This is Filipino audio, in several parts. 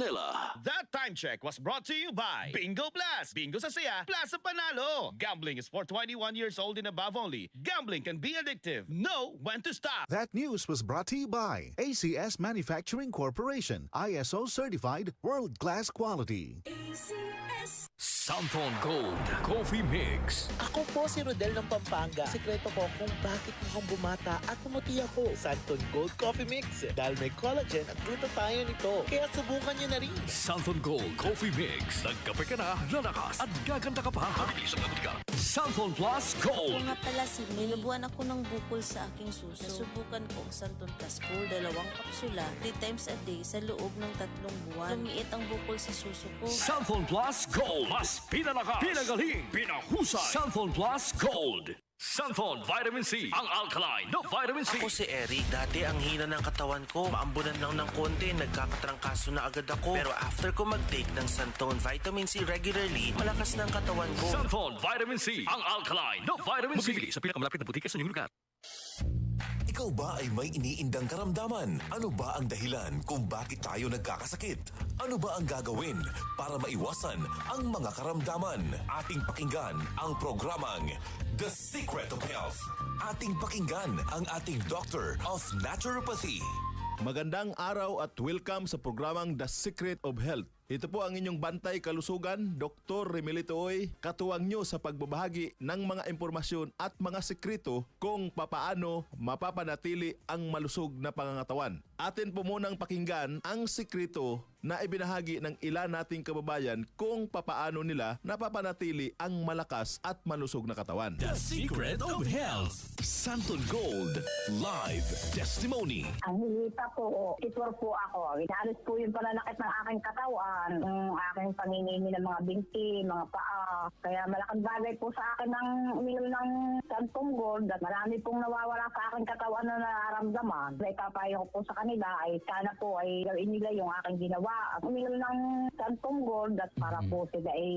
nila. That time check was brought to you by Bingo Plus. Bingo sa saya, plus sa panalo. Gambling is for 21 years old and above only. Gambling can be addictive. Know when to stop. That news was brought to you by ACS Manufacturing Corporation, ISO certified, world-class quality. Santon Gold Coffee Mix. Ako po si Rodel ng Pampanga. Sekreto ko kung bakit mukhang bumata at pumuti ako. Santon Gold Coffee Mix. Dahil may collagen at glutathione nito. Kaya subukan niyo na rin. Santon Gold Coffee Mix. Nagkape ka na, lalakas at gaganda ka pa. Mabilis ang ka. Santon Plus Ako Gold. nga pala si May. Nabuhan ako ng bukol sa aking suso. Nasubukan ko ang Santon Plus Gold, 2 kapsula, 3 times a day sa loob ng 3 buwan. Lumiit ang bukol sa suso ko. Santon Plus Gold. Mas pinalakas, pinagaling, pinahusay. Santon Plus Gold. Santon Vitamin C. Ang alkaline na Vitamin C. Ako si Eric. Dati ang hina ng katawan ko. Maambunan lang ng konti, nagkakatrangkaso na agad ako. Pero after ko mag-take ng Santon Vitamin C regularly, malakas na ang katawan ko. Santon Vitamin C. Ang alkaline na Vitamin C. Mabili sa pinakamalapit na butika sa inyong lugar. Ikaw ba ay may iniindang karamdaman? Ano ba ang dahilan kung bakit tayo nagkakasakit? Ano ba ang gagawin para maiwasan ang mga karamdaman? Ating pakinggan ang programang The Secret of Health. Ating pakinggan ang ating Doctor of Naturopathy. Magandang araw at welcome sa programang The Secret of Health. Ito po ang inyong bantay kalusugan, Dr. Remelito Oy, katuwang nyo sa pagbabahagi ng mga impormasyon at mga sekreto kung papaano mapapanatili ang malusog na pangangatawan. Atin po munang pakinggan ang sekreto na ibinahagi ng ilan nating kababayan kung papaano nila napapanatili ang malakas at malusog na katawan. The Secret of Health. Santon Gold Live Testimony. Ang hilita po, titor po ako. Inalis po yung pananakit ng aking katawan, yung aking paninimi ng mga binti, mga paa. Kaya malaking bagay po sa akin ng uminom ng Santon Gold at marami pong nawawala sa aking katawan na nararamdaman. Ipapayo ko po sa kanila ay sana po ay gawin nila yung aking ginawa. Uminom ng Santon Gold at para po sila ay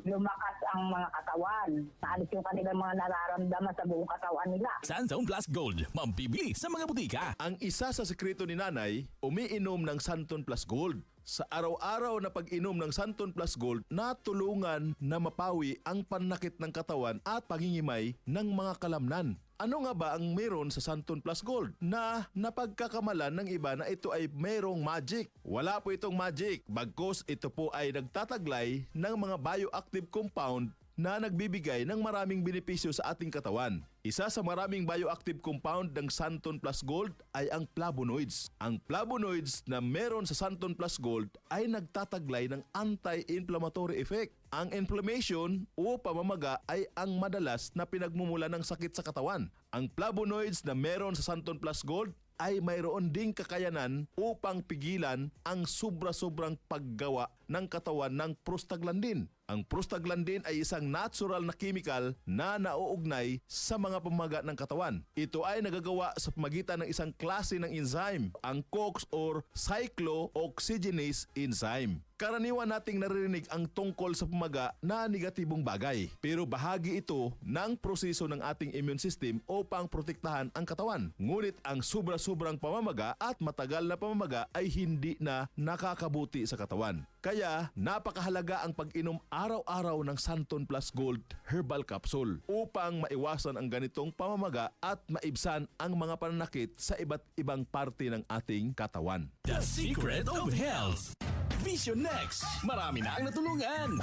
lumakas ang mga katawan. Naalis yung kanilang mga nararamdaman sa buong katawan nila. Santon Plus Gold. Mambibili sa mga butika. Ang isa sa sekreto ni Nanay, umiinom ng Santon Plus Gold. Sa araw-araw na pag-inom ng Santon Plus Gold, natulungan na mapawi ang panakit ng katawan at pangingimay ng mga kalamnan. Ano nga ba ang meron sa Santon Plus Gold na napagkakamalan ng iba na ito ay mayroong magic? Wala po itong magic, bagkus ito po ay nagtataglay ng mga bioactive compound na nagbibigay ng maraming benepisyo sa ating katawan. Isa sa maraming bioactive compound ng Santon Plus Gold ay ang flavonoids. Ang flavonoids na meron sa Santon Plus Gold ay nagtataglay ng anti-inflammatory effect. Ang inflammation o pamamaga ay ang madalas na pinagmumula ng sakit sa katawan. Ang flavonoids na meron sa Santon Plus Gold ay mayroon ding kakayanan upang pigilan ang sobra-sobrang paggawa ng katawan ng prostaglandin. Ang prostaglandin ay isang natural na chemical na nauugnay sa mga pamamaga ng katawan. Ito ay nagagawa sa pamagitan ng isang klase ng enzyme, ang COX or cyclooxygenase enzyme. Karaniwan nating naririnig ang tungkol sa pamaga na negatibong bagay. Pero bahagi ito ng proseso ng ating immune system upang protektahan ang katawan. Ngunit ang sobra-sobrang pamamaga at matagal na pamamaga ay hindi na nakakabuti sa katawan. Kaya napakahalaga ang pag-inom araw-araw ng Santon Plus Gold Herbal Capsule upang maiwasan ang ganitong pamamaga at maibsan ang mga pananakit sa iba't ibang parte ng ating katawan. The Secret of Health. Vision Next. Marami na ang natulungan.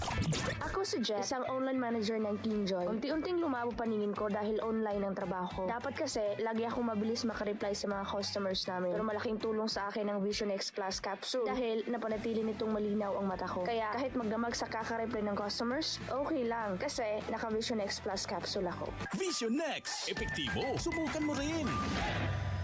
Ako si Jess, isang online manager ng TeenJoy. Unti-unting lumabo paningin ko dahil online ang trabaho ko. Dapat kasi, lagi akong mabilis makareply sa mga customers namin. Pero malaking tulong sa akin ang Vision X Plus Capsule dahil napanatili nitong malinaw ang mata ko. Kaya kahit magdamag sa kakareply ng customers, okay lang kasi naka Vision X Plus Capsule ako. Vision Next. Epektibo. Subukan mo rin.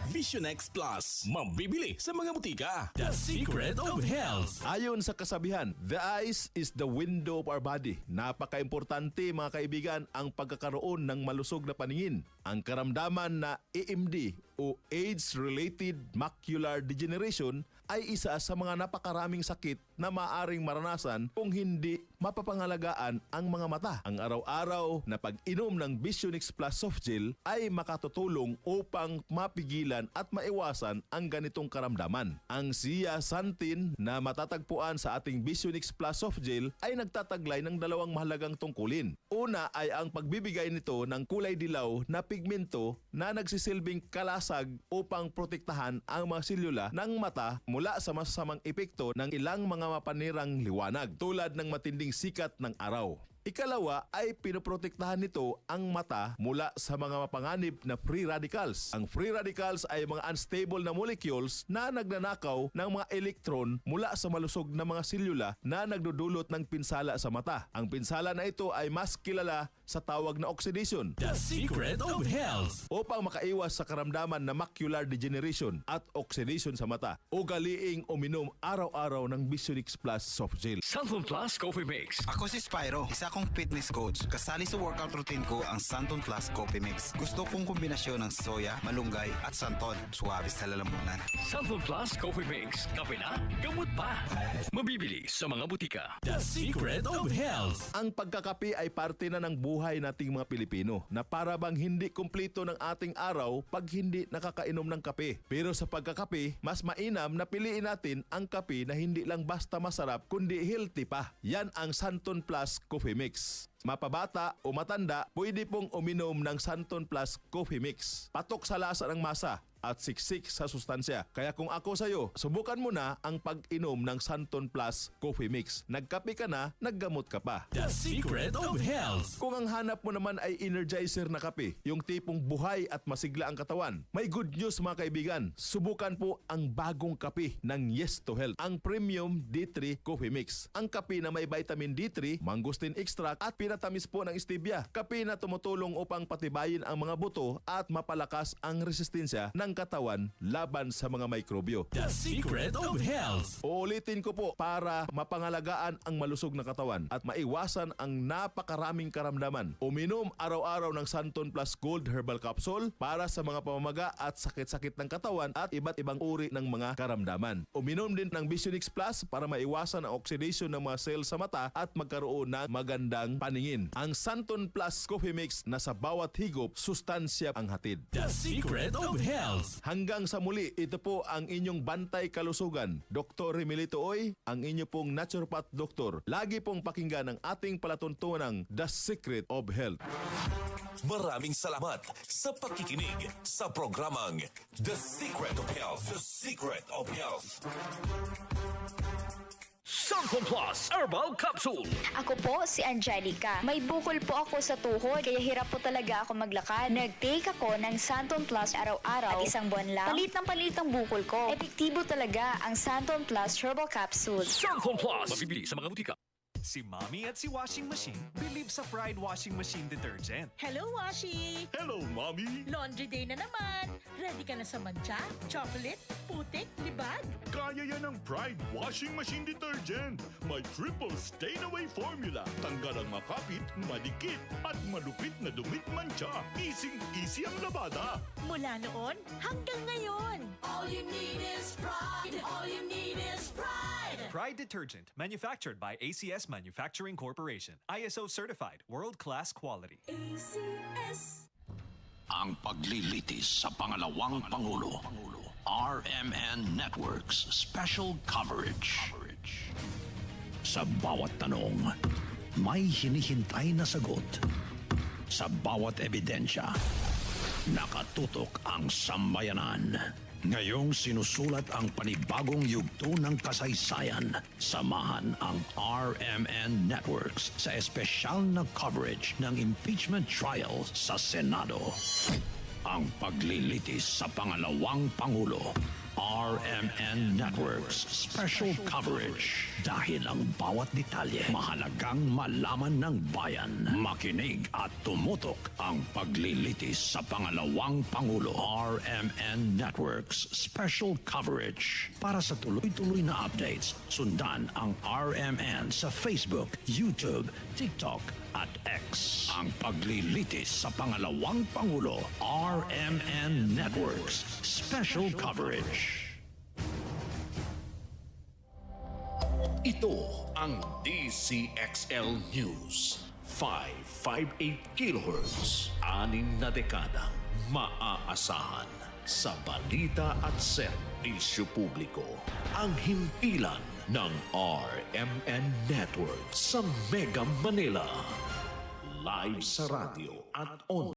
Vision X Plus. Mambibili sa mga butika. The Secret of Health. Ayon sa kasabihan, the eyes is the window of our body. Napaka-importante mga kaibigan ang pagkakaroon ng malusog na paningin. Ang karamdaman na AMD o Age-Related Macular Degeneration ay isa sa mga napakaraming sakit na maaring maranasan kung hindi mapapangalagaan ang mga mata. Ang araw-araw na pag-inom ng Visionix Plus Soft Gel ay makatutulong upang mapigilan at maiwasan ang ganitong karamdaman. Ang zeaxanthin na matatagpuan sa ating Visionix Plus Soft Gel ay nagtataglay ng dalawang mahalagang tungkulin. Una ay ang pagbibigay nito ng kulay dilaw na pigmento na nagsisilbing kalasag upang protektahan ang mga selula ng mata mula sa masasamang epekto ng ilang mga mapanirang liwanag tulad ng matinding sikat ng araw. Ikalawa ay pinoprotektahan nito ang mata mula sa mga mapanganib na free radicals. Ang free radicals ay mga unstable na molecules na nagnanakaw ng mga electron mula sa malusog na mga selula na nagdudulot ng pinsala sa mata. Ang pinsala na ito ay mas kilala sa tawag na oxidation. The Secret of Health. Upang makaiwas sa karamdaman na macular degeneration at oxidation sa mata, ugaliing uminom araw-araw ng Visionix Plus Soft Gel. Santon Plus Coffee Mix. Ako si Spyro, isa kong fitness coach. Kasali sa workout routine ko ang Santon Plus Coffee Mix. Gusto kong kombinasyon ng soya, malunggay at santon. Suwabe sa lalamunan. Santon Plus Coffee Mix. Kape na, gamot pa. Mabibili sa mga butika. The Secret of Health. Ang pagkakape ay parte na ng buhay nating mga Pilipino na para bang hindi kumpleto ng ating araw pag hindi nakakainom ng kape. Pero sa pagkakape, mas mainam na piliin natin ang kape na hindi lang basta masarap kundi healthy pa. Yan ang Santon Plus Coffee Mix. Mapabata o matanda, pwede pong uminom ng Santon Plus Coffee Mix. Patok sa lasa ng masa at siksik sa sustansya. Kaya kung ako sa'yo, subukan mo na ang pag-inom ng Santon Plus Coffee Mix. Nagkape ka na, naggamot ka pa. The Secret of Health. Kung ang hanap mo naman ay energizer na kape, yung tipong buhay at masigla ang katawan, may good news mga kaibigan. Subukan po ang bagong kape ng Yes to Health, ang Premium D3 Coffee Mix. Ang kape na may vitamin D3, mangosteen extract at pinatamis po ng stevia. Kape na tumutulong upang patibayin ang mga buto at mapalakas ang resistensya ng katawan laban sa mga mikrobyo. The Secret of Health. Uulitin ko po para mapangalagaan ang malusog na katawan at maiwasan ang napakaraming karamdaman. Uminom araw-araw ng Santon Plus Gold Herbal Capsule para sa mga pamamaga at sakit-sakit ng katawan at iba't ibang uri ng mga karamdaman. Uminom din ng Visionix Plus para maiwasan ang oxidation ng mga cells sa mata at magkaroon ng magandang paningin. Ang Santon Plus Coffee Mix na sa bawat higop, sustansya ang hatid. The Secret of Health. Hanggang sa muli, ito po ang inyong bantay kalusugan. Dr. Remilito Oy, ang inyo pong naturopath doktor. Lagi pong pakinggan ang ating palatuntunang The Secret of Health. Maraming salamat sa pakikinig sa programang The Secret of Health. The Secret of Health. Santon Plus Herbal Capsule. Ako po si Angelica. May bukol po ako sa tuhod, kaya hirap po talaga ako maglakad. Nag-take ako ng Santon Plus araw-araw at isang buwan lang. Palit ang bukol ko. Epektibo talaga ang Santon Plus Herbal Capsule. Santon Plus. Mabibili sa mga butika. Si Mommy at si Washing Machine believe sa Pride Washing Machine Detergent. Hello, Washi! Hello, Mommy! Laundry day na naman. Ready ka na sa mancha, chocolate, putik, libag? Kaya yan ang Pride Washing Machine Detergent. May triple stain-away formula. Tanggal ang makapit, madikit, at malupit na dumit mancha. Easy ang labada. Mula noon hanggang ngayon. All you need is pride. All you need is pride. Pride Detergent, manufactured by ACS Manufacturing Corporation. ISO certified, world-class quality. ACS. Ang paglilitis sa pangalawang Pangulo. RMN Networks Special Coverage. Sa bawat tanong, may hinihintay na sagot. Sa bawat ebidensya, nakatutok ang sambayanan. Ngayong sinusulat ang panibagong yugto ng kasaysayan, samahan ang RMN Networks sa espesyal na coverage ng impeachment trial sa Senado. Ang paglilitis sa pangalawang Pangulo. RMN Networks Special Coverage. Dahil ang bawat detalye mahalagang malaman ng bayan. Makinig at tumutok ang paglilitis sa pangalawang Pangulo. RMN Networks Special Coverage. Para sa tuloy-tuloy na updates, sundan ang RMN sa Facebook, YouTube, TikTok at X. Ang paglilitis sa pangalawang Pangulo. RMN Networks Special Coverage. Ito ang DCXL News. 558 kHz. 6 na dekadang maaasahan. Sa balita at serbisyo publiko. Ang himpilan ng RMN Network sa Mega Manila. Live sa radyo at online.